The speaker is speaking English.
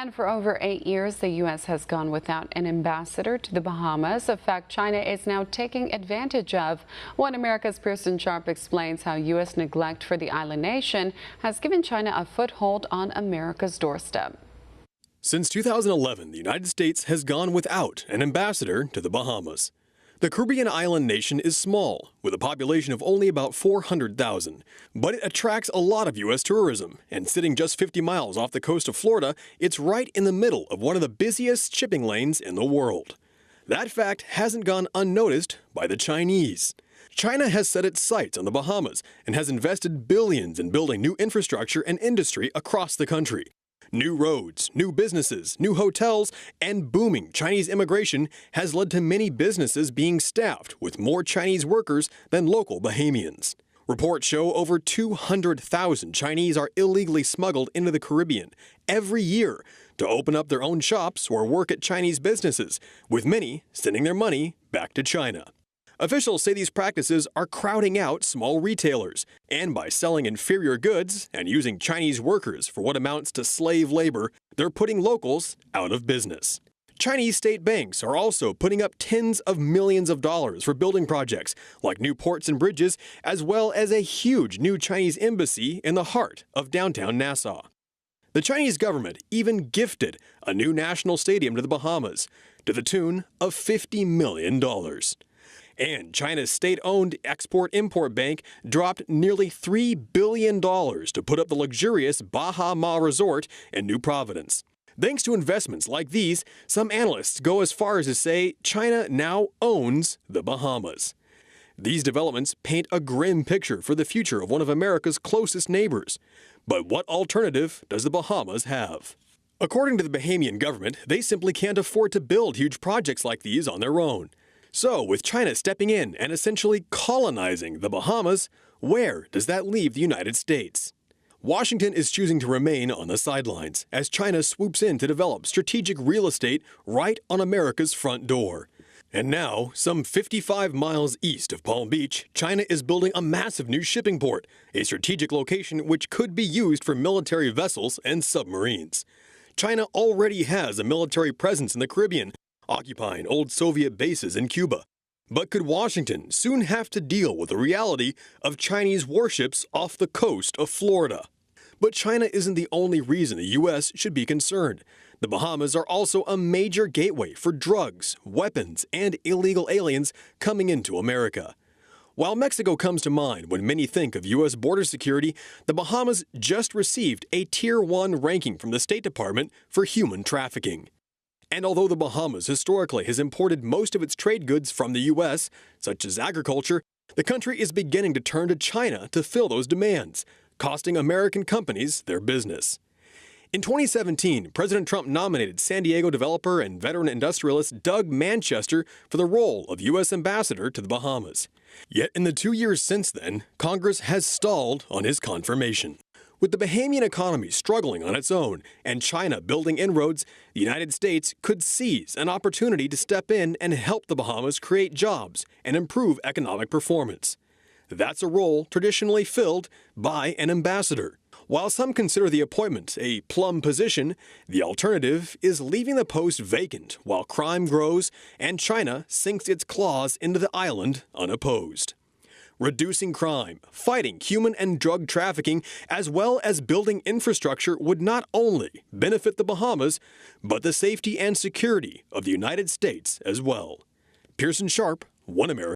And for over 8 years, the U.S. has gone without an ambassador to the Bahamas, a fact China is now taking advantage of. One America's Pearson Sharp explains how U.S. neglect for the island nation has given China a foothold on America's doorstep. Since 2011, the United States has gone without an ambassador to the Bahamas. The Caribbean island nation is small, with a population of only about 400,000, but it attracts a lot of U.S. tourism, and sitting just 50 miles off the coast of Florida, it's right in the middle of one of the busiest shipping lanes in the world. That fact hasn't gone unnoticed by the Chinese. China has set its sights on the Bahamas and has invested billions in building new infrastructure and industry across the country. New roads, new businesses, new hotels, and booming Chinese immigration has led to many businesses being staffed with more Chinese workers than local Bahamians. Reports show over 200,000 Chinese are illegally smuggled into the Caribbean every year to open up their own shops or work at Chinese businesses, with many sending their money back to China. Officials say these practices are crowding out small retailers, and by selling inferior goods and using Chinese workers for what amounts to slave labor, they're putting locals out of business. Chinese state banks are also putting up tens of millions of dollars for building projects like new ports and bridges, as well as a huge new Chinese embassy in the heart of downtown Nassau. The Chinese government even gifted a new national stadium to the Bahamas to the tune of $50 million. And China's state-owned Export-Import Bank dropped nearly $3 billion to put up the luxurious Baha Ma Resort in New Providence. Thanks to investments like these, some analysts go as far as to say China now owns the Bahamas. These developments paint a grim picture for the future of one of America's closest neighbors. But what alternative does the Bahamas have? According to the Bahamian government, they simply can't afford to build huge projects like these on their own. So, with China stepping in and essentially colonizing the Bahamas, where does that leave the United States? Washington is choosing to remain on the sidelines as China swoops in to develop strategic real estate right on America's front door. And now, some 55 miles east of Palm Beach, China is building a massive new shipping port, a strategic location which could be used for military vessels and submarines. China already has a military presence in the Caribbean, occupying old Soviet bases in Cuba. But could Washington soon have to deal with the reality of Chinese warships off the coast of Florida? But China isn't the only reason the U.S. should be concerned. The Bahamas are also a major gateway for drugs, weapons, and illegal aliens coming into America. While Mexico comes to mind when many think of U.S. border security, the Bahamas just received a Tier 1 ranking from the State Department for human trafficking. And although the Bahamas historically has imported most of its trade goods from the U.S., such as agriculture, the country is beginning to turn to China to fill those demands, costing American companies their business. In 2017, President Trump nominated San Diego developer and veteran industrialist Doug Manchester for the role of U.S. ambassador to the Bahamas. Yet in the 2 years since then, Congress has stalled on his confirmation. With the Bahamian economy struggling on its own and China building inroads, the United States could seize an opportunity to step in and help the Bahamas create jobs and improve economic performance. That's a role traditionally filled by an ambassador. While some consider the appointment a plum position, the alternative is leaving the post vacant while crime grows and China sinks its claws into the island unopposed. Reducing crime, fighting human and drug trafficking, as well as building infrastructure would not only benefit the Bahamas, but the safety and security of the United States as well. Pearson Sharp, One America.